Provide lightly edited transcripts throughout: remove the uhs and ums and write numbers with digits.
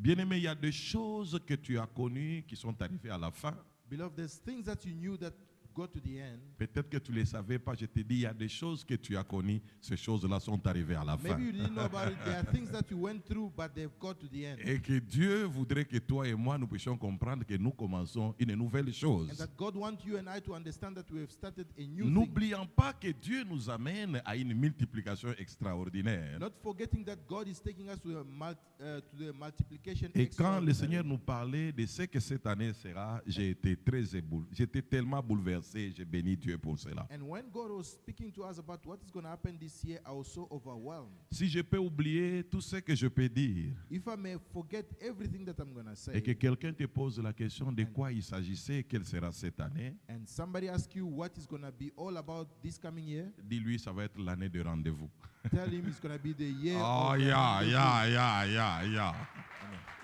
Bien-aimé, il y a des choses que tu as connues qui sont arrivées à la fin. Beloved, there's things that you knew that got to the end. Peut-être que tu ne les savais pas. Je te dis, il y a des choses que tu as connues. Ces choses-là sont arrivées à la fin. Maybe you didn't know about it. There are things that you went through, but they've got to the end. Et que Dieu voudrait que toi et moi, nous puissions comprendre que nous commençons une nouvelle And chose. that God wants you and I to understand that we have started a new thing. N'oublions pas que Dieu nous amène à une multiplication extraordinaire. Not forgetting that God is taking us to the multiplication. Et quand le extraordinary. Seigneur nous parlait de ce que cette année sera, j'étais tellement bouleversé, j'ai béni Dieu pour cela. And when God was speaking to us about what is going to happen this year, I was so overwhelmed. Si je peux oublier tout ce que je peux dire, If I may forget everything that I'm going to say, et que quelqu'un te pose la question de quoi il s'agissait, quelle sera cette année, and somebody asks you what is going to be all about this coming year, dis-lui ça va être l'année de rendez-vous. tell him it's going to be the year Oh, of yeah.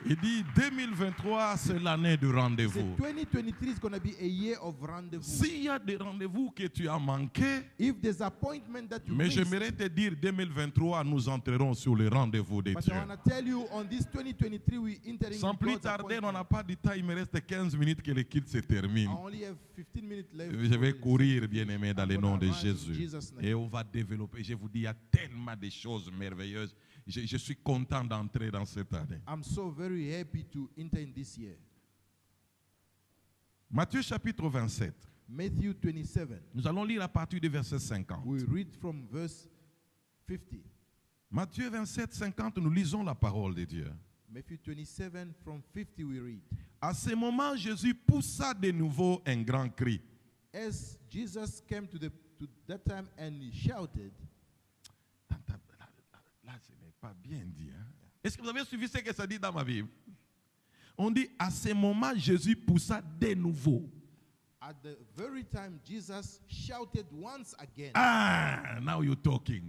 Il dit 2023, c'est l'année du He said rendez-vous. 2023 is going to be a year of rendezvous. S'il y a des rendez-vous que tu as manqués, If there's appointment that you mais missed, j'aimerais te dire 2023, nous entrerons sur le rendez-vous de but Dieu. I want to tell you, on this 2023, we're entering Sans plus God's tarder, on n'a appointment. pas de temps, il me reste 15 minutes que le culte se termine. I only have 15 minutes left. Je vais for this. courir, bien-aimé, dans I'm le gonna nom de run in Jésus. Jesus' name. Et on va développer. Je vous dis, il y a tellement de choses merveilleuses. Je suis content d'entrer dans cette année. I'm so very happy to enter in this year. Matthieu chapitre 27. Matthew 27. Nous allons lire à partir du verset 50. We read from verse 50. Matthieu 27, 50, nous lisons la parole de Dieu. Matthew 27 from 50 we read. À ce moment, Jésus poussa de nouveau un grand cri. As Jesus came to that time and he shouted. Là, ce n'est pas bien dit. Hein? Est-ce que vous avez suivi ce que ça dit dans ma Bible? On dit, à ce moment, Jésus poussa de nouveau. At the very time Jesus shouted once again. Ah, now you're talking.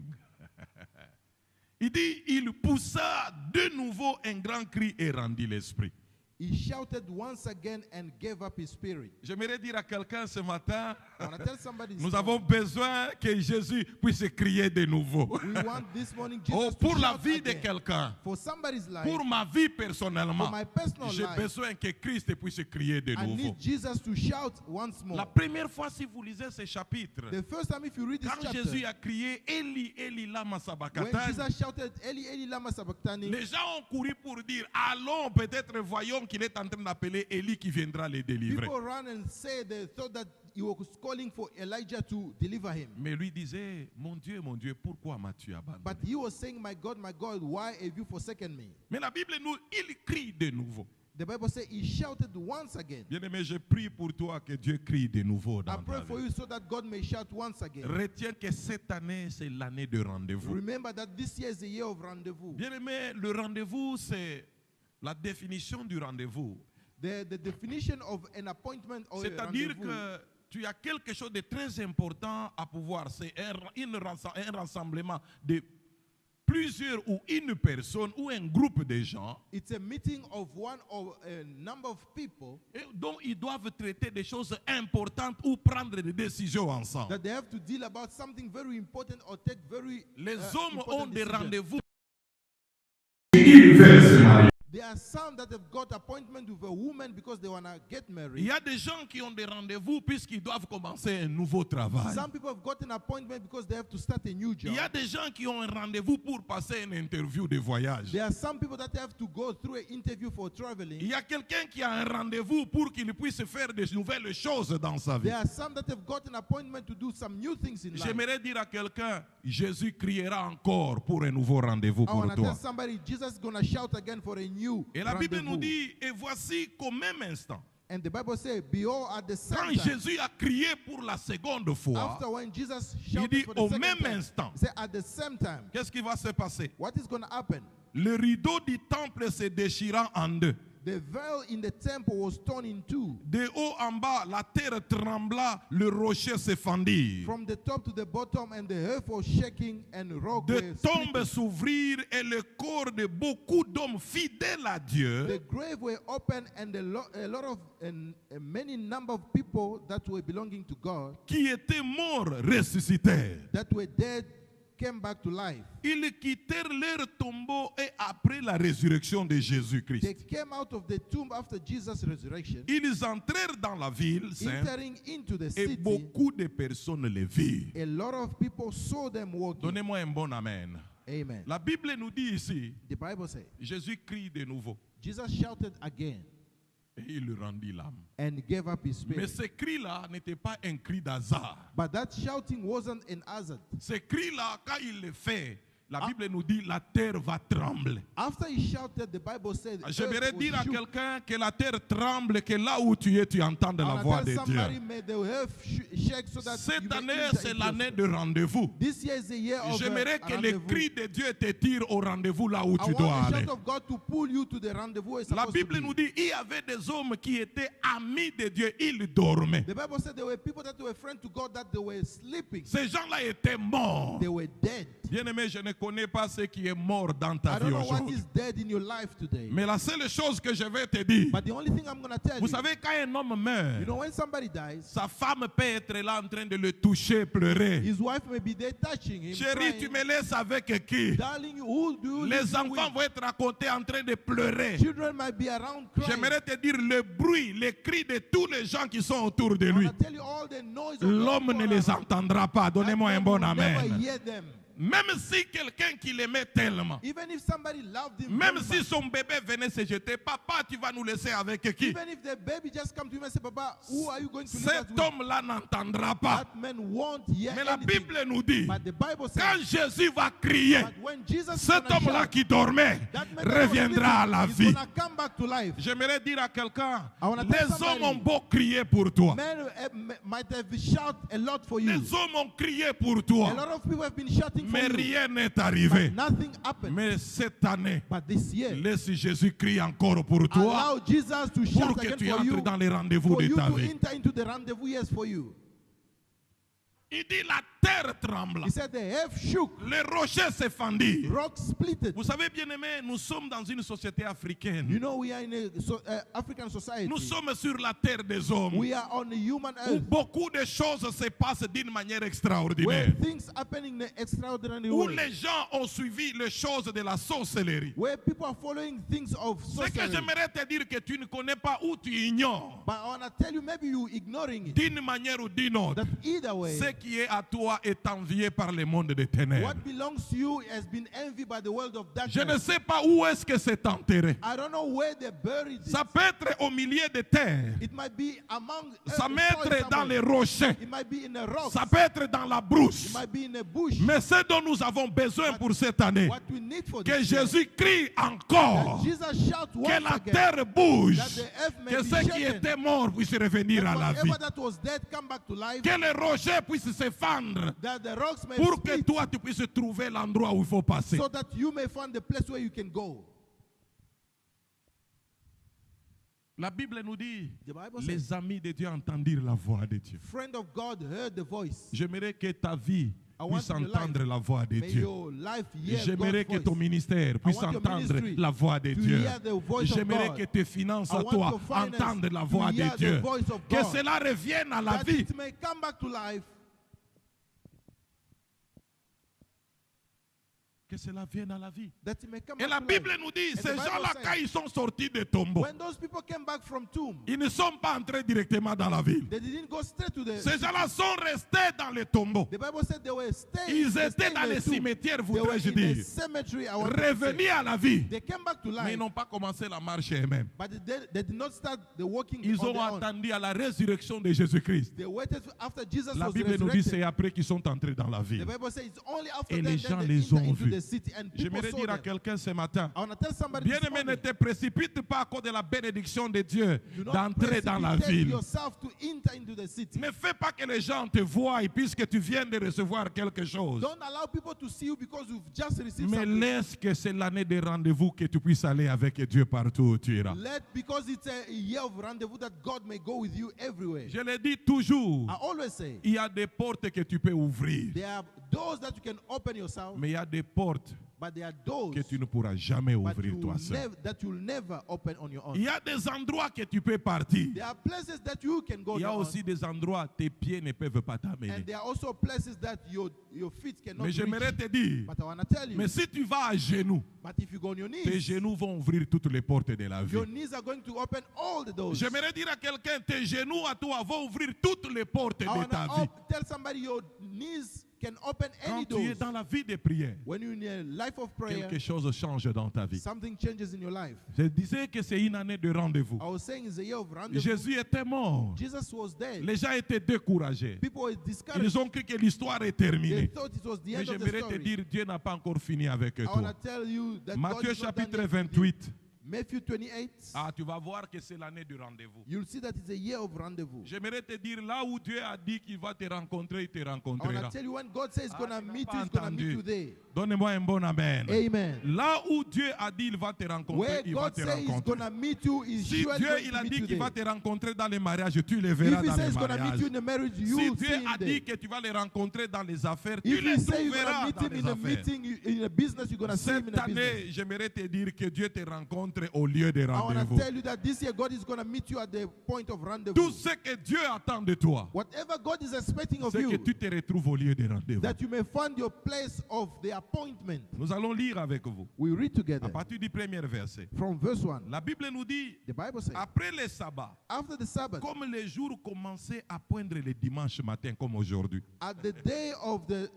Il dit, il poussa de nouveau un grand cri et rendit l'esprit. He shouted once again and gave up his spirit. J'aimerais dire à quelqu'un ce matin, I want to tell somebody nous avons besoin que Jésus puisse crier de nouveau. we want this morning Jesus Oh, to pour la shout vie de again. quelqu'un, For somebody's life, pour ma vie for personnellement, my personal j'ai life, besoin que Christ puisse crier de I nouveau. need Jesus to shout once more. La première fois, si vous lisez ce chapitre, The first time if you read this quand chapter, Jésus a crié Eli, Eli, lama when sabachthani, Jesus shouted, Eli, Eli, lama sabachthani, les gens ont couru pour dire, allons, peut-être voyons qu'il est en train d'appeler Eli qui viendra les délivrer. people ran and said they thought that he was calling for Elijah to deliver him. Mais lui disait, mon Dieu, pourquoi m'as-tu abandonné? But he was saying, my God, why have you forsaken me? Mais la Bible nous, il crie de nouveau. The Bible says he shouted once again. Bien-aimé, je prie pour toi que Dieu crie de nouveau I dans pray ta for vie. you so that God may shout once again. Retiens que cette année, c'est l'année de rendez-vous. Remember that this year is the year of rendezvous. Bien-aimé, le rendez-vous, c'est la définition du rendez-vous. The definition of an appointment or a C'est-à-dire rendezvous, que tu as quelque chose de très important à pouvoir. C'est un rassemblement de plusieurs ou une personne ou un groupe de gens it's a meeting of one or a number of people et dont ils doivent traiter des choses importantes ou prendre des décisions ensemble. that they have to deal about something very important or take very Les hommes important ont des decisions. rendez-vous. There are some that have got appointment with a woman because they want to get Il married. y a des gens qui ont des rendez-vous puisqu'ils doivent commencer un nouveau travail. Some people have got an appointment because they have to start a new job. Il y a des gens qui ont un rendez-vous pour passer une interview de voyage. There are some people that have to go through an interview for traveling. Il y a quelqu'un qui a un rendez-vous pour qu'il puisse faire des nouvelles choses dans sa vie. There are some that have got an appointment to do some new things in life. J'aimerais dire à quelqu'un, Jésus criera encore pour un nouveau rendez-vous I pour want to toi. tell somebody, Jesus is going to shout again for a new Et la Bible nous rendezvous. dit, et voici qu'au même instant, And the Bible says, behold, at the quand same time, Jésus a crié pour la seconde fois, after when Jesus il shouted dit for the au second même time, instant, he said, at the same time, qu'est-ce qui va se passer? what is going to happen? Le rideau du temple se déchira en deux. The veil in the temple was torn in two. De haut en bas, la terre trembla, le rocher se fendit. From the top to the bottom, and the earth was shaking, and rock Des were tombes splitting. s'ouvrirent et le corps de beaucoup d'hommes fidèles à Dieu The grave were open, and a lot of and a many number of people that were belonging to God qui étaient morts ressuscitèrent. that were dead came back to life. Ils quittèrent leur tombeau et après la résurrection de They Jésus-Christ, came out of the tomb after Jesus' resurrection, ils entrèrent dans la ville sainte entering into the et city. beaucoup de personnes les virent. A lot of people saw them walking. Donnez-moi un bon amen. Amen. La Bible nous dit ici, The Bible says, Jésus crie de nouveau Jesus shouted again et il lui rendit l'âme. and gave up his Mais spirit. ce cri-là n'était pas un cri d'hasard. But that shouting wasn't an hazard. Ce cri-là, quand il le fait, la Bible nous dit la terre va trembler. After he shouted, the Bible said, J'aimerais earth was dire à shook. quelqu'un que la terre tremble, que là où tu es, tu entends de I la wanna voix tell de somebody, Dieu. may the earth shake so that you Cette may année, enter c'est into l'année your de rendez-vous. This year is the year of J'aimerais que le rendezvous. cri de Dieu te tire au rendez-vous là où I tu want dois the aller. shout of God to pull you to the rendezvous where it's La supposed to Bible be. nous dit, il y avait des hommes qui étaient amis de Dieu, ils dormaient. The Bible said there were people that were friends to God that they were sleeping. Ces gens-là étaient morts. They were dead. Bien-aimé, je ne connais pas ce qui est mort dans ta I vie don't know what aujourd'hui. is dead in your life today. Mais la seule chose que je vais te dire, But the only thing I'm going to tell vous you, savez, quand un homme meurt, you know, when somebody dies, sa femme peut être là en train de le toucher, pleurer. his wife may be there touching him, Chérie, tu crying. me laisses avec qui? Darling, who do you Les leave you enfants with? vont être à côté en train de pleurer. Children might be around crying. J'aimerais te dire le bruit, les cris de tous les gens qui sont autour de I lui. want to tell you all the noise of the L'homme people ne les around. entendra pas. Donnez-moi un That bon man will never amen. hear them. Même si quelqu'un qui l'aimait tellement, Even if somebody loved him, même very si son bébé venait se jeter, papa, tu vas nous laisser avec qui? much, even if the baby just come to him and say, Papa, who are you going to leave us Cet with? homme-là n'entendra pas. That man won't hear Mais la anything. Bible nous dit, But the Bible quand says, Jésus va crier, but when Jesus is cet gonna homme-là shout, qui dormait that man that was reviendra à la sleeping is vie. gonna come back to life. J'aimerais dire à quelqu'un, I wanna tell les hommes somebody, ont beau crier pour toi. Men might have shout a lot for you. Les hommes ont crié pour A toi. lot of people have been shouting for Mais you. rien n'est But arrivé. nothing happened. Mais cette année, But this year, laisse Jésus crier encore pour toi, allow Jesus to pour shout que again tu for entres you, dans les rendez-vous for de you ta to vie. enter into the rendezvous, yes, for you. Il dit la terre tremble, He said the earth shook, les rochers se fendirent. rocks splitted. Vous savez, bien aimé, nous sommes dans une société africaine. You know, we are in a African society. Nous sommes sur la terre des hommes We are on the human où earth, beaucoup de choses se passent d'une manière where extraordinaire. things happen in an extraordinary Où way, les gens ont suivi les choses de la sorcellerie. where people are following things of Ce que sorcery. j'aimerais te dire que tu ne connais pas ou tu ignores, But I want to tell you, maybe you ignoring it, d'une manière ou d'une autre, that either way, ce qui est à toi est envié par le monde des ténèbres. what belongs to you has been envied by the world of Je ne darkness. sais pas où est-ce que c'est enterré. I don't know where they buried it. Ça peut être au milieu de terre. It might be among Ça the peut soil être dans les somewhere. rochers. It might be in a rock. Ça peut être dans la It brousse. might be in a bush. Mais ce dont nous avons besoin pour cette année, What we need for que this year, Jésus crie that encore, Jesus shout que once la again, terre bouge, that the earth may que be ceux qui shaken, étaient morts puissent revenir à that la vie, whatever that was dead come back to life, que les rochers puissent se fendre that the rocks may pour que split, toi tu puisses trouver l'endroit où il faut passer. so that you may find the place where you can go. La Bible nous dit, The Bible says, les amis de Dieu entendirent la voix de Dieu. friend of God heard the voice. J'aimerais que ta vie I want puisse your entendre life. la voix de May Dieu. your life hear J'aimerais God's que ton voice. ministère puisse want your entendre ministry la voix de to Dieu. hear the voice of J'aimerais God. que tes finances I à want toi your finance entendent la to voix hear de the Dieu. voice of Que God. cela revienne à la That vie. it may come back to life. Que cela vienne à la vie. That it may come Et back la to Bible life. nous dit, And the ces Bible gens-là, says, quand ils sont sortis des tombeaux, when those people came back from tomb, ils ne sont pas entrés directement dans la ville. they didn't go straight to the. Ces gens-là sont restés dans les tombeaux. The Bible said they were staying. Ils they étaient stayed dans in les the tomb. cimetières, They were voudrais-je in the dire. cemetery. I want to say. Revenus à la vie. They came back to Mais life, ils n'ont pas commencé la marche eux-mêmes. but they did not start the walking Ils on ont their own. attendu à la résurrection de Jésus-Christ. They waited after Jesus La was Bible nous dit resurrected. c'est après qu'ils sont entrés dans la The ville. Bible says it's only after Et that les that gens they les enter ont into vus. the city and people J'aimerais saw dire à them. quelqu'un ce matin, I want to tell somebody this bien-aimé, ne morning, te précipite pas à cause de la bénédiction de Dieu do not d'entrer dans la precipitate ville. yourself to enter into the city. Ne fais pas que les gens te voient puisque tu viens de recevoir quelque chose. Don't allow people to see you because you've just received Mais something. laisse que c'est l'année des rendez-vous que tu puisses aller avec Dieu partout où tu iras. Let, because it's a year of rendezvous, that God may go with you everywhere. Je le dis toujours, I always say, il y a des portes que tu peux ouvrir, there are doors that you can open yourself, mais il y a des portes But there are doors que tu ne pourras jamais but ouvrir toi seul. that you'll never open on your Il own. y a des endroits que tu peux partir. There are places that you can go Il y a down, aussi des endroits tes pieds ne peuvent pas and t'amener. there are also places that your feet cannot Mais j'aimerais reach. te dire, But I want to tell you, mais si tu vas à genoux, but if you go on your tes knees, genoux vont ouvrir toutes les portes de la vie. your knees are going to open all the doors. J'aimerais dire à quelqu'un, tes genoux à toi vont ouvrir toutes les portes I de want ta to vie. tell somebody your knees can open Quand any tu es doors. dans la vie de prière, When you're in a life of prayer, quelque chose change dans ta vie. something changes in your life. Je disais que c'est une année de rendez-vous. I was saying it's a year of rendezvous. Jésus était mort. Jesus was dead. Les gens étaient découragés. People were discouraged. Ils ont cru que l'histoire est They terminée. thought it was the Mais end of the j'aimerais te story. dire, Dieu n'a pas encore fini avec I want toi. to tell you that God Matthieu is not done chapitre yet with you. 28. Matthew 28, Ah, tu vas voir que c'est l'année du rendez-vous. you'll see that it's a year of rendezvous. J'aimerais te dire, là où Dieu a dit qu'il va te rencontrer, il te I want rencontrera. to tell you when God says he's going to tu n'as meet pas you, he's going to meet entendu. you there. Donnez-moi un bon amen. Amen. Là où Dieu a dit il va te rencontrer, Where il va God te says he's rencontrer. going to meet you, he's Si surely Dieu going il to a meet dit you qu'il va there. te rencontrer dans les mariages, tu les If verras he dans says les he's going to meet mariages. you in the marriage, Si you'll see Dieu him a there. dit que tu vas les rencontrer dans les affaires, tu If les he says you're going to trouveras meet dans him les in a affaires. meeting, in a business, you're going to see him in Cette a business. année, j'aimerais te dire que Dieu te rencontre au lieu de I want to rendez-vous. tell you that this year God is going to meet you at the point of Tout rendezvous. ce que Dieu attend de toi, Whatever God is expecting of c'est que you, tu te retrouves au lieu de rendez-vous. that you may find your place of the appointment. Nous allons lire avec vous. We read À together partir du premier verset. from verse 1. La Bible nous dit, The Bible says, après le sabbat, after the Sabbath, comme les jours commençaient à poindre le dimanche matin comme aujourd'hui. at the day of the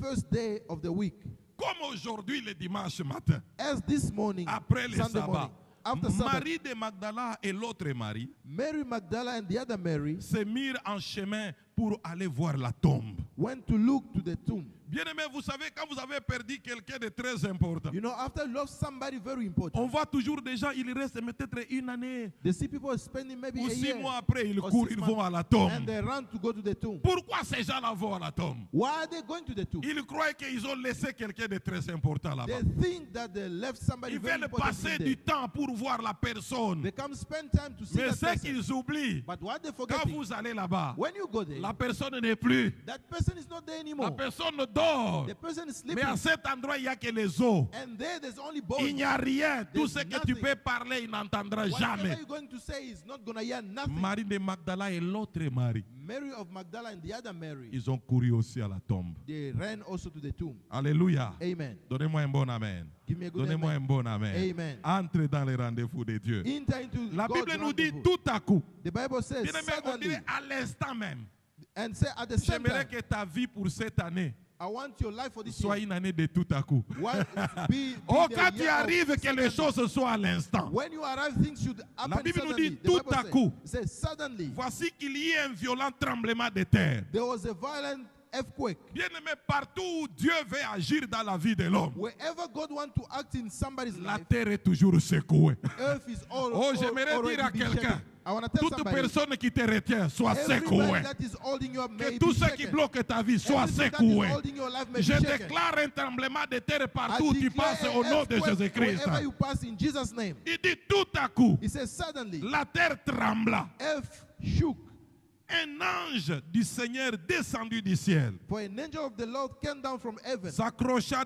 first day of the week, Comme aujourd'hui le dimanche matin, as this morning, après le Sunday sabbat, morning, after Sabbath, Marie de Magdala et l'autre Marie Mary Magdala and the other Mary se mirent en chemin pour aller voir la tombe. went to look to the tomb. Bien-aimé, vous savez, quand vous avez perdu quelqu'un de très important, You know, after you lost somebody very important, on voit toujours des gens, ils restent peut-être une année they see people spending maybe ou a 6 year mois après, ils or courent, 6 ils vont months, à la and tombe. they run to go to the tomb. Pourquoi ces gens-là vont à la tombe? Why are they going to the tomb? Ils croient qu'ils ont laissé quelqu'un de très important là-bas. They think that they left somebody Ils very veulent important passer in du there. temps pour voir la personne. They come spend time to see Mais that ce person. qu'ils oublient, But what they quand forget, vous allez là-bas, when you go there, la personne n'est plus. that person is not there La anymore. personne dort. The person is Mais sleeping. à cet endroit, il n'y a que les os. And there's only Il bones. n'y a rien. Tout There's ce que tu nothing. peux parler, il n'entendra Whatever jamais. you're going to say is not going to hear nothing. Marie de Magdala et l'autre Marie, Mary of Magdala and the other Mary, ils ont couru aussi à la tombe. they ran also to the tomb. Alléluia. Amen. Donnez-moi un bon amen. Give me a good Donnez-moi un amen. bon amen. Amen. Entre dans les rendez-vous de Dieu. Enter into La God's Bible nous dit rendezvous. tout à coup. The Bible says Bien aimé, on suddenly, dirait à l'instant même. and say at the same J'aimerais time, que ta vie pour cette année I want your life for this soit year. une année de tout à coup. Be Oh, the quand tu year of arrives, que les suddenly. choses soient à l'instant. When you arrive, things should happen Bible nous suddenly. dit The tout Bible à says- coup. it says suddenly. Voici qu'il y ait un violent tremblement de terre. There was a violent earthquake. Bien aimé, partout où Dieu veut agir dans la vie de l'homme, Wherever God wants to act in somebody's la life, terre est toujours secouée. earth is all, Oh, all j'aimerais already dire à been quelqu'un, shaken. I want to tell toute somebody, personne qui te retient soit everybody secouée. that is holding your Que may tout be ce qui shaken. bloque ta vie soit Everything that is secoué. holding your life may Je be shaken. déclare un tremblement de terre I partout où tu declare passes an au nom de earthquake Jésus-Christ. wherever you pass in Jesus' name. Il dit tout à coup, He says suddenly, la terre trembla. earth shook. Un ange du Seigneur descendu du ciel For an angel of the Lord came down from heaven s'approcha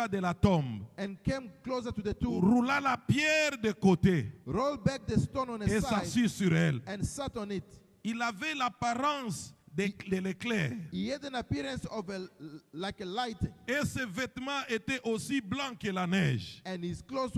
de la tombe, and came closer to the tomb, roula la pierre de côté rolled back the stone on a et side, s'assit sur elle. and sat on it. Il avait l'apparence de l'éclair He had an appearance of like a lightning, et ses vêtements étaient aussi blancs que la neige. and his clothes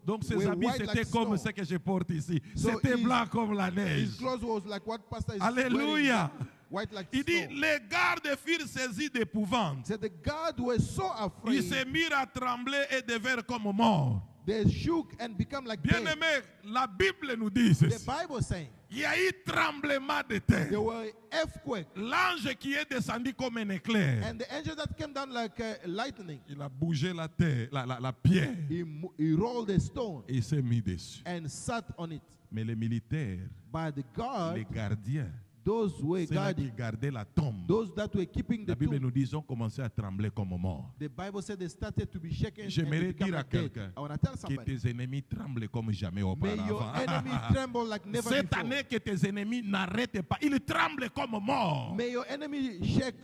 Donc ses were habits white c'était like comme snow. ce que je porte ici. So C'était his- blanc comme la neige. His clothes was like what pastor is Alléluia. wearing, white like Il dit, snow. les gardes furent saisis d'épouvante. So the guards were so Ils se afraid, mirent à trembler et devinrent comme morts. they shook and become like dead. Bien-aimés, la Bible nous dit The ceci. Bible saying Il y a eu tremblement de terre. there were earthquake, L'ange qui est descendu comme un éclair, and the angel that came down like lightning, il a bougé la terre, la pierre, he rolled a stone et il s'est mis dessus. and sat on it. Mais les militaires, By the guard, les gardiens, those who were ceux-là qui guarding, gardaient la tombe, those that were keeping la the Bible tomb, nous dit ils ont commencé à trembler comme morts. the Bible said they started to be shaken and J'aimerais they become dire à like dead. quelqu'un I want to tell que somebody, tes ennemis tremblent comme jamais may your auparavant. enemy tremble like never Cette before. année que tes ennemis n'arrêtent pas, ils tremblent comme morts. May your enemy shake,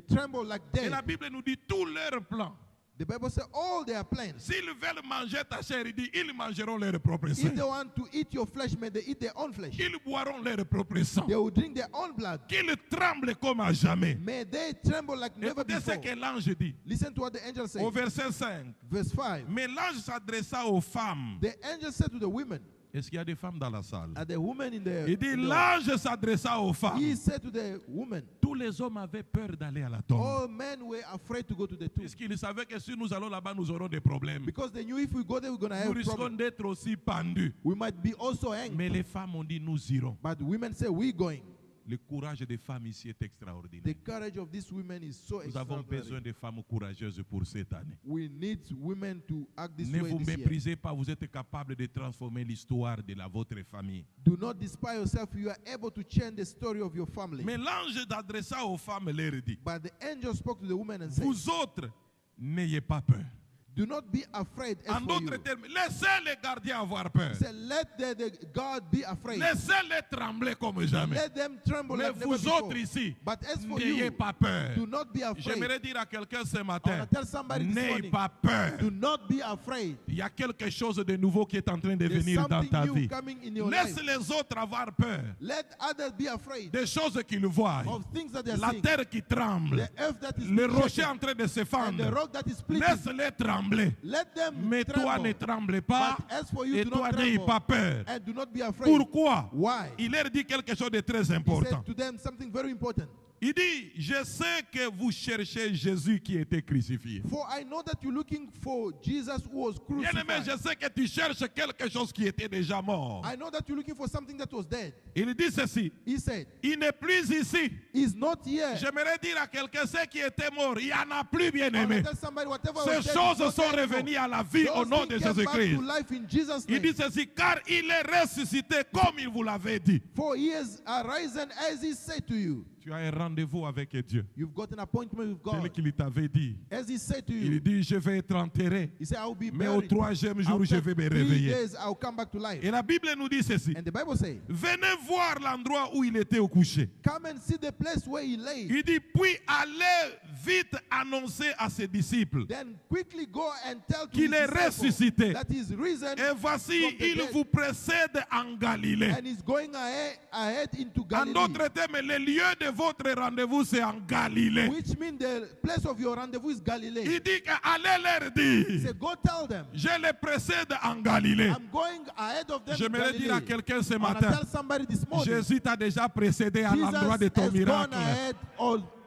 tremble like Et la dead. Bible nous dit tous leurs plans. The Bible says all their plans. S'ils veulent manger ta chair, il dit, ils mangeront leur propre If sang. they want to eat your flesh, may they eat their own flesh. Ils boiront leur propre sang. They will drink their own blood. Qu'ils tremblent comme à jamais. May they tremble like never Écoutez ce before. que l'ange dit. Listen to what the angel said. Au verset 5. Verse 5. Mais l'ange s'adressa aux femmes. The angel said to the women, Est-ce qu'il y a des femmes dans la salle? and the woman in the, Il dit, in the- l'ange s'adressa aux he femmes. said to the woman, Tous les hommes avaient peur d'aller à la tombe. all men were afraid to go to the tomb. Puisqu'ils savaient que si nous allons là-bas, nous aurons des problèmes. Because they knew if we go there, we're going to Nous have risquons problems. d'être aussi pendus. We might be also hanged. Mais les femmes ont dit, nous irons. But women say, we're going. Le courage des femmes ici est extraordinaire. The courage of these women is so Nous avons besoin extraordinary. de femmes courageuses pour cette année. We need women to act this Ne way vous this year. méprisez pas, vous êtes capable de transformer l'histoire de votre famille. Do not despise yourself. You are able to change the story of your family. Mais l'ange s'adressa aux femmes leur dit, But the angel spoke to the woman and said, vous autres, n'ayez pas peur. do not be afraid. As En for d'autres you. termes, laissez les gardiens avoir peur. He said, let the God be afraid. Laissez-les trembler comme jamais. Let them tremble Mais like never vous before. autres ici, But as for n'ayez you, pas peur. do not be afraid. J'aimerais dire à quelqu'un ce I matin, want to tell somebody this n'ayez morning, pas peur. do not be afraid. Il y a quelque chose de nouveau qui est en train de There's venir dans ta something new vie. coming in your Laisse life. les autres avoir peur Let others be afraid des choses qu'ils voient. of things that they are La seeing. terre qui tremble, The earth that is le rocher shaken, en train de se and the fendre. rock that is splitting. Laisse-les trembler. Let them Mais toi ne tremble. tremble pas But as for you, et do toi not n'aie tremble pas peur. and do not be afraid. Pourquoi? Why? Il leur dit quelque chose de très He important. said to them something very important. Il dit, je sais que vous cherchez Jésus qui était crucifié. For I know that you're looking for Jesus who was Bien-aimé, je crucified. sais que tu cherches quelque chose qui était déjà mort. I know that you're looking for something that was dead. Il dit ceci, He said, il n'est plus ici. he's not here. J'aimerais dire à quelqu'un, ce qui était mort, il n'y en a plus, I bien-aimé. wanna tell somebody whatever was Ces dead is choses not sont there anymore. revenues à la vie au Those nom de things came back Jésus-Christ. to life in Jesus' Il name. dit ceci, car il est ressuscité comme il vous l'avait dit. For he has arisen as he said to you. Tu as un rendez-vous avec Dieu. You've got an appointment with Tel God. qu'il t'avait dit. As he said to Il you. dit, je vais être enterré, He said, I will be mais au buried. troisième jour, After je vais me 3 réveiller. days, I'll come back to life. Et la Bible nous dit ceci. And the Bible says, Venez voir l'endroit où il était au coucher. come and see the place where he lay. Il dit, puis allez vite annoncer à ses disciples Then quickly go and tell to qu'il his est disciples ressuscité. that he's risen Et voici, from the il dead. vous précède en Galilée. And he's going ahead into En Galilee. d'autres termes, le lieu de votre rendez-vous, c'est en Galilée. Which means the place of your rendezvous is Galilee. Il dit que allez leur He dire, said, go tell them. je les précède en Galilée. I'm going ahead of them in J'aimerais dire à Galilee. quelqu'un ce I want to matin, tell somebody this morning. Jésus t'a déjà précédé à Jesus l'endroit de ton has gone miracle. ahead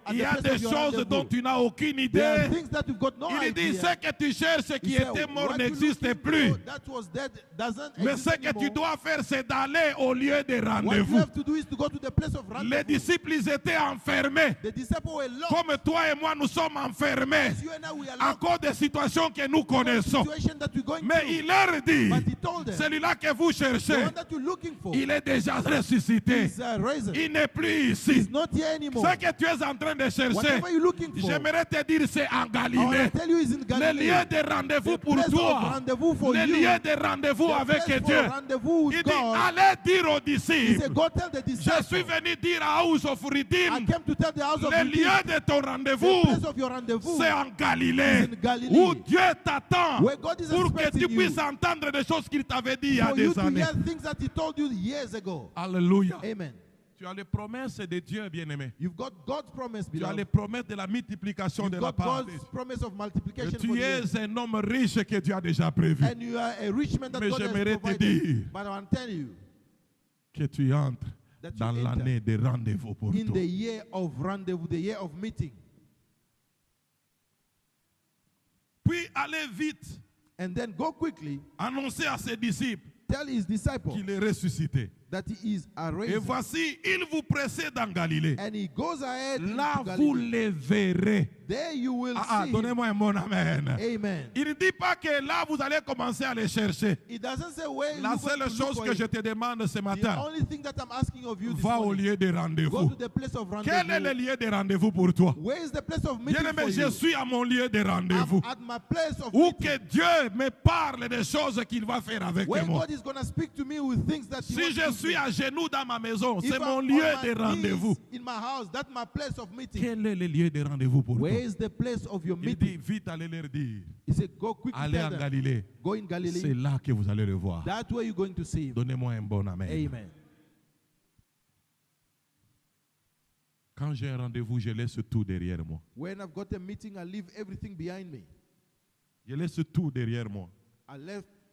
at Il y the a place des of your choses rendezvous. dont tu n'as aucune There idée. are things that you've got no Il dit, idea. ce que tu cherches qui He said, était mort what you're n'existe looking plus. for that was dead doesn't Mais exist ce que tu anymore. dois faire, c'est d'aller au lieu de What you rendez-vous. have to do is to go to the place of Les rendezvous. disciples, ils étaient enfermés. The disciples were locked. Comme toi et moi, nous sommes enfermés As you and I, we are à locked. cause des situations que nous The connaissons. situation that we're going Mais through. il leur dit, But he told them, celui-là que vous the cherchez, one that you're looking for il est déjà ressuscité. is risen. Il n'est plus He's ici. not here anymore. Ce que tu es en train de chercher, Whatever you're looking for, j'aimerais te dire, c'est en I want Galilée. to tell you is in Le Galilee. lieu de rendez-vous The pour place of toi. rendezvous for Le you. lieu de rendez-vous The avec place for Dieu. rendezvous with Il dit, God. allez dire aux He disciples, said, go tell the je disciples. suis venu dire à House of I Redeem, came to tell the house of le Redeem, lieu de ton the rendez-vous, place of your rendezvous c'est en Galilée, is in Galilee. où Dieu t'attend Where God is pour que expecting tu puisses you. entendre des choses qu'il t'avait dit il y a For you des to années. hear things that he told you years ago. Alléluia. Amen. Tu as les promesses de Dieu, bien-aimé. You've got God's promise, Tu as les beloved. promesses de la multiplication You've de la got part de God's Dieu. promise of Que multiplication for tu you. es un homme riche que Dieu a déjà prévu. And you are a rich man that Mais God j'aimerais has te provided. dire But I want to tell you, Que tu entres that you dans enter l'année de rendez-vous pour in toi. the year of rendezvous, the year of meeting. Puis allez vite And then go quickly, annoncer à ses disciples tell his disciples qu'il est ressuscité. that he is Et raised. voici, il vous précède en Galilée. And he goes ahead Là, into vous Galilee. les verrez. There you will see him. Donnez-moi un bon amen. Amen. Il ne dit pas que là, vous allez commencer à les chercher. It doesn't say where La you're going seule to look chose for que him. je te demande ce The matin, only thing that I'm asking of you this va au morning, lieu de go rendez-vous. to the place of Quel est le rendezvous. lieu de rendez-vous pour toi? Where is the place of meeting Bien-aimé, for je you? suis à mon lieu de rendez-vous. I'm at my place of Où meeting. que Dieu me parle des choses qu'il va faire avec Where moi. God is going to speak to me with things that he Si wants je to suis à genoux dans ma maison, If c'est I'm mon on lieu my de rendez-vous. knees in my house, that's my place of meeting. Quel est le lieu de rendez-vous pour toi? Where is the place of your Il dit, meeting? vite allez leur dire, He said, go quickly allez tell en them. Galilée. Go in C'est Galilee. là que vous allez le voir. That's where you're going to see him. Donnez-moi un bon amen. Amen. Quand j'ai un rendez-vous, je laisse tout derrière moi. When I've got a meeting, I leave everything behind me. Je laisse tout derrière moi.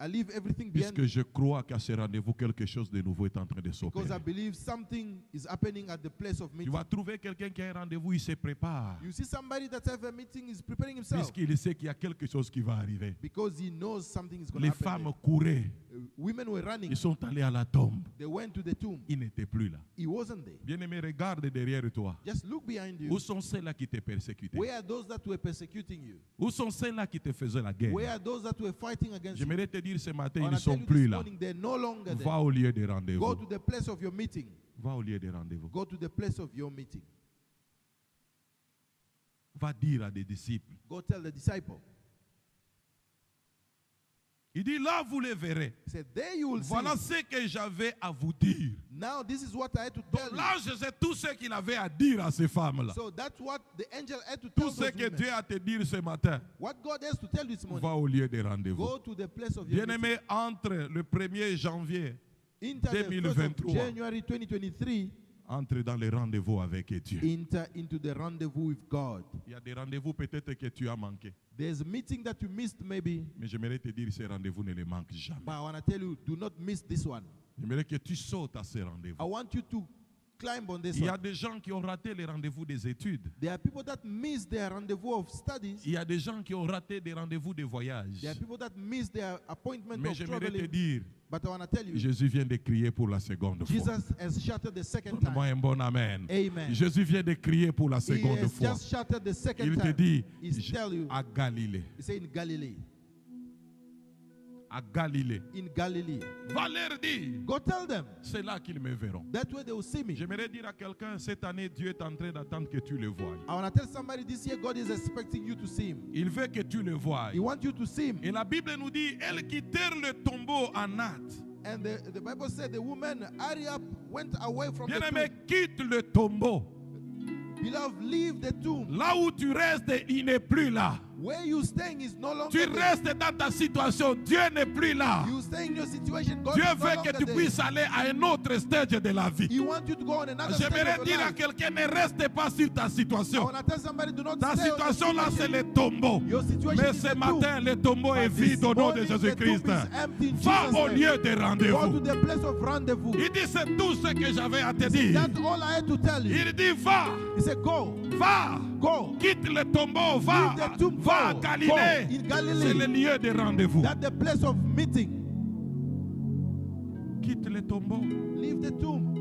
I leave everything behind Puisque me je crois qu'à ce rendez-vous, quelque chose de nouveau est en train de because I s'opérer. believe something is happening at the place of Tu meeting. vas trouver quelqu'un qui a un rendez-vous, il se prépare. You see somebody that have a meeting is preparing himself Puisqu'il sait qu'il y a quelque chose qui va arriver. because he knows something is going to Les happen. femmes couraient. Women were running. Ils sont allés à la tombe. They went to the tomb. Il n'était plus là. He wasn't there. Bien-aimé, regarde derrière toi. Just look behind Où you. sont ceux-là qui te persécutaient? Where are those that were persecuting you? Où sont ceux-là qui te faisaient la guerre? Where are those that were fighting against you? J'aimerais te dire ce matin, I ils wanna ne tell sont you plus this là. morning, they're no longer there. Va au lieu de Go rendez-vous. to the place of your meeting. Va au lieu de rendez-vous. Go to the place of your meeting. Va dire à des disciples. Go tell the disciple. Il dit, là vous les verrez. He said, there you will Voilà see. ce que j'avais à vous dire. Now this is what I had to tell Donc you. là, je sais tout ce qu'il avait à dire à ces femmes-là. So that's what the angel had to tell Tout ce those que women. Dieu a à te dire ce matin, What God has to tell you this morning. va au lieu de rendez-vous. Go to the place of your meeting. Bien-aimé, entre le 1er janvier, Enter the 1st 2023. of January 2023. entre dans les rendez-vous avec Dieu. Enter into the rendezvous with God. Il y a des rendez-vous peut-être que tu as manqué. There's a meeting that you missed maybe, Mais j'aimerais te dire, ces rendez-vous ne les manquent jamais. but I want to tell you, do not miss this one. J'aimerais que tu sautes à ces rendez-vous. I want you to climb on this Il y a one. des gens qui ont raté les rendez-vous des études. There are people that miss their rendezvous of studies. Il y a des gens qui ont raté des rendez-vous de voyage. There are people that miss their appointment Mais of j'aimerais te traveling. dire, But I want to tell you, Jésus vient de crier pour la seconde fois. Jesus has shouted the second Donne-moi time. un bon amen. Amen. Jésus vient de crier pour la He seconde has fois. just shouted the second Il te time. dit, He's tell you, à Galilée. he said in Galilee. À Galilée. In Galilee. Va leur dire, Go tell them. c'est là qu'ils me verront. That way they will see me. J'aimerais dire à quelqu'un, cette année, Dieu est en train d'attendre que tu le voies. I want to tell somebody this year, God is expecting you to see him. Il veut que tu le voies. He wants you to see him. Et la Bible nous dit, elles quittèrent le tombeau en hâte. And the Bible said the woman, hurry up, went away from the Bien-aimé, tomb. quitte le tombeau. Beloved, leave the tomb. Là où tu restes, il n'est plus là. Where you staying is no longer Tu there. restes dans ta situation, Dieu n'est plus là. You stay in your situation, God Dieu is no veut longer que tu there. puisses aller à un autre stage de la vie. He wants you to go on another stage J'aimerais of dire your à life. quelqu'un, ne reste pas sur ta I situation. want to tell somebody, do not Ta stay on situation là, your c'est situation. le tombeau. Your situation Mais is ce the matin, tomb. le tombeau est But this vide au nom de morning, the Jésus-Christ. tomb is empty in Va Jesus' au name. lieu de Go to rendez-vous. the place of rendezvous. Il dit, c'est tout ce que j'avais à te dire. That's all I had to tell you. Il dit, va, He said, go, va, go. quitte le tombeau, va, Leave the tomb, va à go, Galilée. go. In Galilee. C'est le lieu de rendez-vous. That's the place of meeting. Quitte le tombeau. Leave the tomb.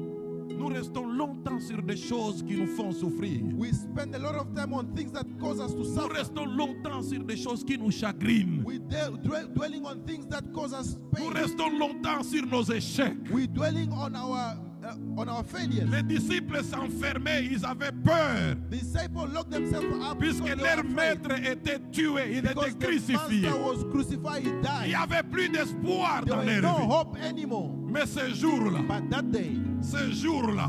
Nous restons longtemps sur des choses qui nous font souffrir. We spend a lot of time on things that cause us to Nous suffer. restons longtemps sur des choses qui nous chagrinent. We dwelling on things that cause us Nous pain. restons longtemps sur nos échecs. We dwelling on our failures. Les disciples s'enfermaient, ils avaient peur. Disciples locked themselves up Puisque because they leur were afraid. maître était tué, il était Because the crucifié. master was crucified, he Il died. n'y avait plus d'espoir There dans was leur no vie. hope anymore. Mais ce jour-là, But that day, ce jour-là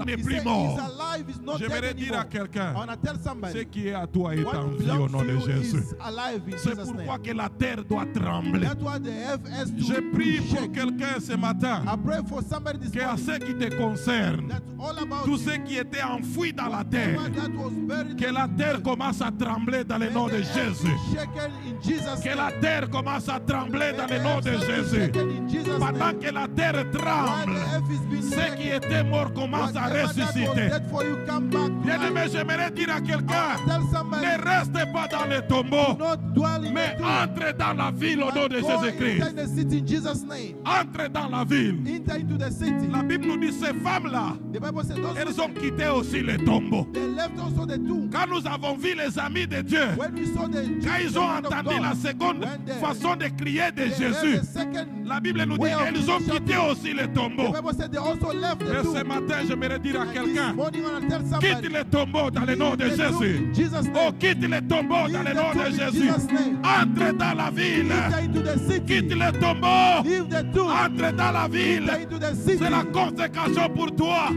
n'est he plus said mort. he's alive, he's not dead J'aimerais dire à anymore. I quelqu'un, want to tell ce somebody, qui est à toi est en what vie au belongs nom to de you Jésus. is alive in C'est Jesus' pourquoi name. que la terre doit trembler. That's why the earth has to Je prie pour shake. quelqu'un ce matin, I pray for somebody this que à morning ce qui te concerne, that's all about tout you. ce qui était enfoui dans la terre, Whatever that was buried que in la the terre earth, commence à trembler dans le may nom the de earth Jésus. be shaken in Jesus' Que la name. terre commence à trembler May dans the le nom earth de be Jésus. shaken in Jesus' Pendant name. que la terre While tremble, the earth is being ceux qui shaken, étaient morts commencent à whatever that was ressusciter. dead for you, come back to Bien-aimé, life. j'aimerais dire à quelqu'un, Tell somebody, ne reste pas dans le tombeau, not dwell in mais the tomb. entre dans la ville au nom de Go Jésus-Christ. inside the city in Jesus' name. Entre dans la ville. Enter into the city. La Bible nous dit, ces femmes-là, The Bible says those elles women, ont quitté aussi le tombeau. they left also the tomb. Quand nous avons vu les amis de Dieu, When we saw the quand ils ont children of entendu God, la seconde when they- façon de crier de they heard Jésus, the second la Bible nous way of ils ont shouting. quitté aussi les The tombeaux. Bible said they also left Et the ce tomb. matin, j'aimerais dire à And quelqu'un, this morning, I want to tell quitte somebody, les tombeaux dans le nom de leave the tomb Jésus. in Jesus' Oh, name. quitte les tombeaux dans le nom de Leave the tomb in Jésus. Jesus' name. Entre dans la ville. Enter into the city. Quitte les tombeaux. Leave the tomb. Entre dans la ville. Enter into the city. C'est la consécration pour toi.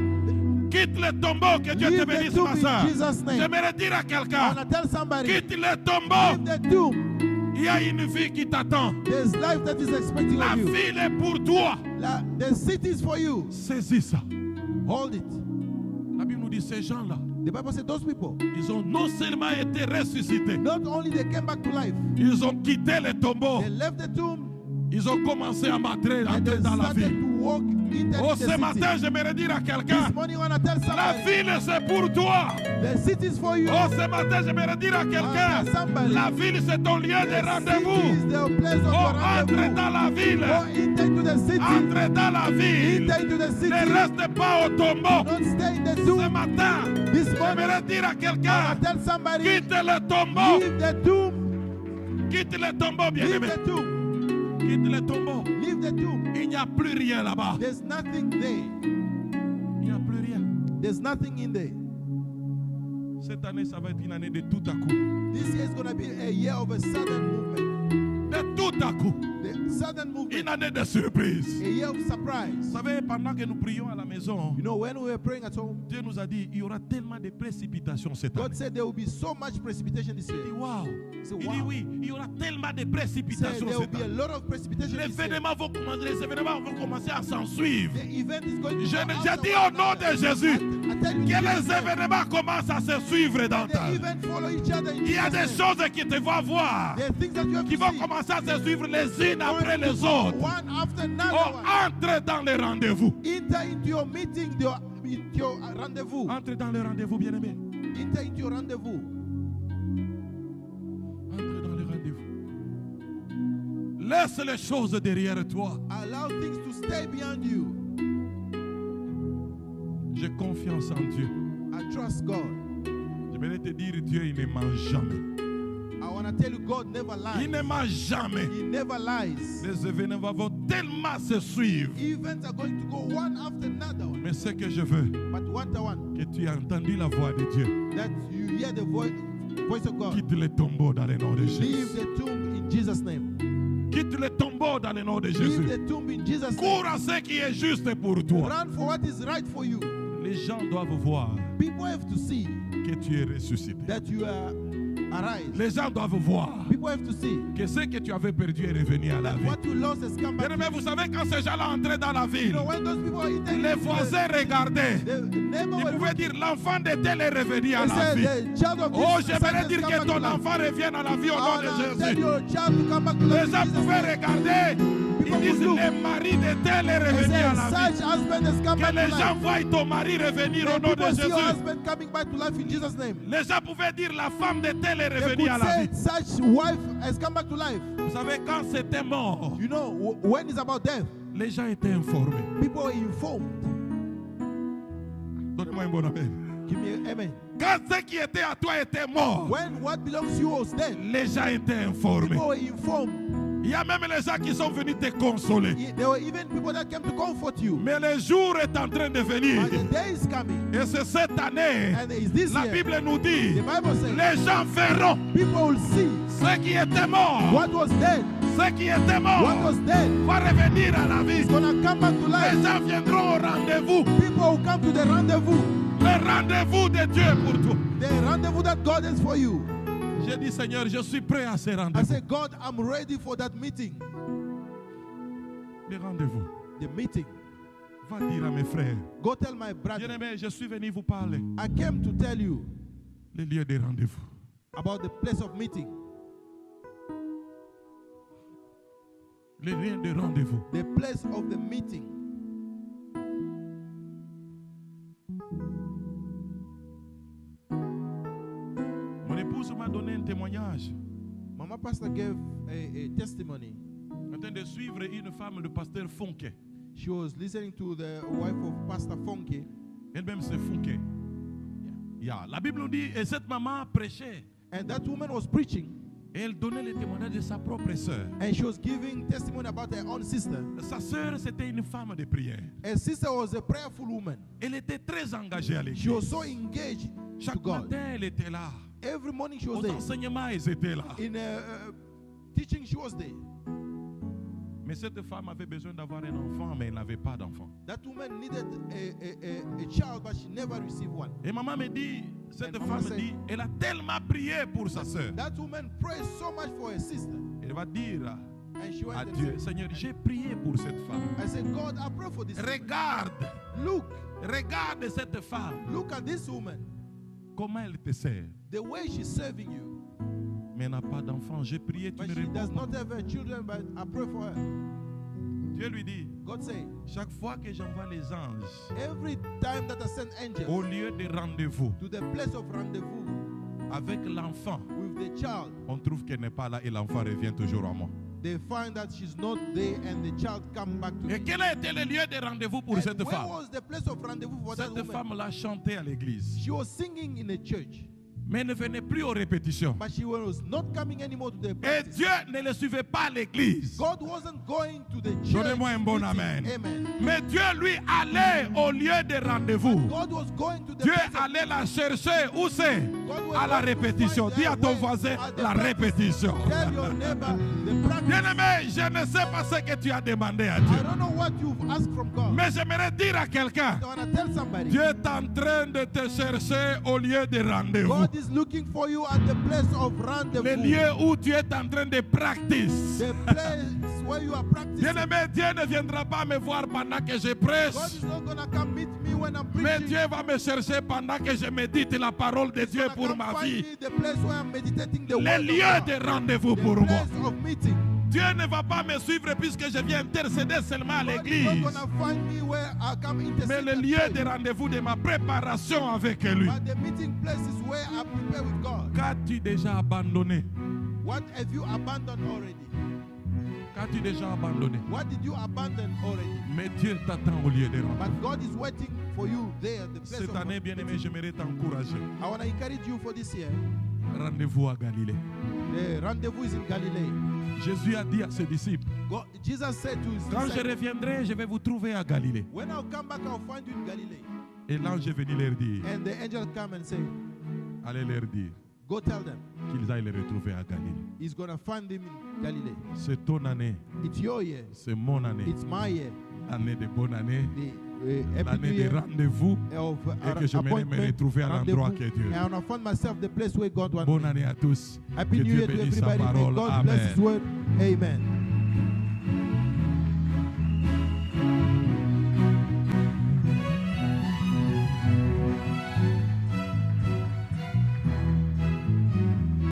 Quitte les tombeaux. Que Dieu te Leave the bénisse, tomb ma in soeur. Jesus' name. J'aimerais dire à I quelqu'un, want to tell somebody, quitte les tombeaux. leave the tomb. Il y a une vie qui t'attend. There's life that is expecting La of you. ville est pour toi. The city is for you. Saisis ça. Hold it. La Bible nous dit ces gens-là, The Bible said those people, ils ont non seulement été ressuscités, not only they came back to life, ils ont quitté les tombeaux. they left the tomb Ils ont commencé à entrer and they dans la started ville. to walk into Oh, the ce city. matin, j'aimerais dire à quelqu'un, This morning I want to tell la somebody, ville c'est pour toi. the city is for you. Oh, ce matin, j'aimerais dire à quelqu'un, somebody, la ville c'est ton lieu de the city rendez-vous. is the place of Oh, your entre rendezvous. dans la ville. Go into the city. Entre dans la ville. Enter into the city. Ne reste pas au tombeau. Don't stay in the Ce tomb. matin, This j'aimerais morning, dire à I quelqu'un, want to tell somebody, quitte le tombeau. leave the tomb. Quitte le tombeau, Leave bien-aimé. the tomb. Quitte le tombeau. Leave the tomb. Il n'y a plus rien là-bas. There's nothing there. Il n'y a plus rien. There's nothing in there. Cette année, ça va être une année de tout à coup. This year is going to be a year of a sudden movement. De tout à coup. The sudden Une movement. année de surprise. A year of Vous surprise. savez, pendant que nous prions à la maison, You know, when we were praying at home, Dieu nous a dit il y aura tellement de précipitations cette année. God said there will be so much precipitation this Il dit year. waouh. So, Il wow. dit oui, il y aura tellement de He said précipitations there will cette be a année. lot of precipitation Les this year. événements vont commencer à s'en suivre. The event is going to Je come j'ai after dit one au nom de another. Jésus I tell you, que Jesus les name, événements commencent à se suivre dans ta the vie. event follow each other in Il y a des Jesus' name. choses qui te vont voir, There are things that you have qui to vont see. commencer à se suivre les unes après les autres. One after another Oh, one. entre dans les rendez-vous. Enter into your meeting, into your rendezvous. Entre dans les rendez-vous, bien-aimés. Enter into your rendezvous. Entre dans les rendez-vous. Laisse les choses derrière toi. Allow things to stay beyond you. J'ai confiance en Dieu. I trust God. Je vais te dire, Dieu, il ne ment jamais. I want to tell you, God never Il ne lies. ment jamais. He never lies. Les événements vont tellement se suivre. Events are going to go one after another one. Mais ce que je veux, But one to one, que tu aies entendu la voix de Dieu. that you hear the voice of God. Quitte les tombeaux dans le nom de Leave Jésus. the tomb in Jesus' name. Quitte les tombeaux dans le nom de Leave Jésus. the tomb in Jesus' name. Cours à ce qui est juste pour toi. Run for what is right for you. Les gens doivent voir People have to see que tu es ressuscité. that you are arise. Les gens doivent voir People have to see que ce que tu avais perdu est revenu à la vie. what you lost has come back. Bien-aimés, vous savez, quand ces gens-là entraient dans la You ville, know, when those people are eating, les voisins regardaient. the neighbor Ils will pouvaient dire l'enfant de tel est revenu à they la say, vie. the child of Oh, this j'aimerais has dire come que back ton to life. enfant revienne à la vie au nom de And tell Jésus. your child to come back to life. Les gens in Jesus' pouvaient name. regarder. Ils disent le mari de tel est They revenu à la say, vie. such husband has come Que back les to gens life. voient ton mari revenir au And nom de people see your Jésus. husband coming back to life in Jesus' name. Les gens pouvaient dire la femme de tel est They revenue à could la say vie. such wife has come back to life. Vous savez, quand c'était mort, You know, when it's about death, les gens étaient informés. people are informed. Donnez-moi un bon amen. Give me an amen. Quand ce qui était à toi était mort, When what belongs to you was dead, les gens étaient informés. people were informed. Il y a même les gens qui sont venus te consoler. There were even people that came to comfort you. Mais le jour est en train de venir. But the day is coming. Et c'est cette année, And it's this la year. Bible nous dit, The Bible says les gens verront people will see ce qui était mort. what was dead. Ce qui était What mort was dead va revenir à la vie. is going to come back to Les life. gens viendront au rendez-vous. People will come to the rendezvous. Le rendez-vous de Dieu pour toi. The rendezvous that God has for you. J'ai dit, Seigneur, je suis prêt à ce I rendez-vous. say, God, I'm ready for that meeting. Le rendez-vous. The meeting. Va dire à mes frères. Go tell my brother. Bien-aimés, je suis venu vous parler. I came to tell you Le lieu des rendez-vous. about the place of meeting. Le lieu des rendez-vous. The place of the meeting. Mon épouse m'a donné un témoignage. Mama Pastor gave a testimony. En train de suivre une femme, le pasteur Funke. She was listening to the wife of Pastor Funke. Elle-même, c'est Funke. Yeah. La Bible nous dit, et cette maman prêchait. And that woman was preaching. Et elle donnait le témoignage de sa propre sœur. And she was giving testimony about her own sister. Sa sœur, c'était une femme de prière. Her sister was a prayerful woman. Elle était très engagée à She was l'église. so engaged to Chaque God. matin, elle était là. Every morning she was Aux there. enseignements, elle était là. In teaching, she was there. Mais cette femme avait besoin d'avoir un enfant, mais elle n'avait pas d'enfant. That woman needed a child, but she never received one. Et maman me dit, cette And femme maman me said- dit, elle a tellement prié pour sa sœur. That woman prayed so much for her sister. Elle va dire And she went à and Dieu, said, Seigneur, j'ai prié pour cette femme. I said, God, I pray for this woman. Regarde, regarde cette femme. Look at this woman. Comment elle te sert. The way she's serving you. Mais elle n'a pas d'enfant. J'ai prié, tu But ne she does réponds pas. not have her children, but I pray for her. Dieu lui dit, God said, chaque fois que j'envoie les anges every time that I send angels au lieu de rendez-vous to the place of rendezvous avec l'enfant, with the child, on trouve qu'elle n'est pas là et l'enfant revient toujours à moi. they find that she's not there and the child come back to Et me. quel a été le lieu de rendez-vous pour And cette where femme? was the place of rendezvous for that Cette woman? femme l'a chanté à l'église. She was singing in a church, Mais elle ne venait plus aux répétitions. but she was not coming anymore to the Et practice. Dieu ne le suivait pas à l'église. God wasn't going to the church. Donnez-moi un bon meeting. amen. Amen. Mais Dieu lui allait au lieu de rendez-vous. God was going to the Dieu place of allait la chercher. Où c'est? God was À la going to répétition. find Dis her à ton way voisin at the la practice. répétition. Tell your neighbor the practice. Bien-aimé, je ne sais pas ce que tu as demandé à I Dieu. don't know what you've asked from God. Mais j'aimerais dire à quelqu'un, I want to tell somebody. Dieu est en train de te chercher au lieu de rendez-vous. God is looking for you at the place of Le rendezvous. lieu où tu es en train de practice. The place where you are practicing. Bien-aimé, Dieu ne viendra pas me voir pendant que je prêche. God is not going to come meet me when I'm Mais preaching. Dieu va me chercher pendant que je médite la parole de He's Dieu gonna pour come ma find vie. me the place where I'm meditating the Le word lieu of God. de rendez-vous The pour moi. place of meeting. Dieu ne va pas me suivre puisque je viens intercéder seulement à God is not l'église. going to find me where I come Mais intercede le at lieu church. de rendez-vous de ma préparation avec lui. But the meeting place is where I prepare with God. Qu'as-tu déjà abandonné? What have you abandoned already? Qu'as-tu déjà abandonné? What did you abandon already? Mais Dieu t'attend au lieu de rendez-vous. But God is waiting for you there, the place Cette of année, bien-aimé, meeting. j'aimerais t'encourager. I want to encourage you for this year. Rendez-vous à Galilée. The rendezvous is in Galilee. Jésus a dit à ses disciples, Jesus said to his quand je disciples, reviendrai, je vais vous trouver à Galilée. when I'll come back, I'll find you in Galilee. Et l'ange est venu leur dire, And the angel come and say, allez leur dire go tell them. qu'ils aillent le retrouver à Galilée. He's going to find them in Galilee. C'est ton année, It's your year. c'est mon année. It's my year. Année de bonne année, The happy l'année new de year rendez-vous. of Et que je m'aimerais me retrouver à l'endroit rendezvous. que Dieu. And I want to find myself the place where God wants Bonne me. année à tous. Happy Que New Dieu Year to bénisse sa everybody. May parole. God bless His Amen. word. Amen.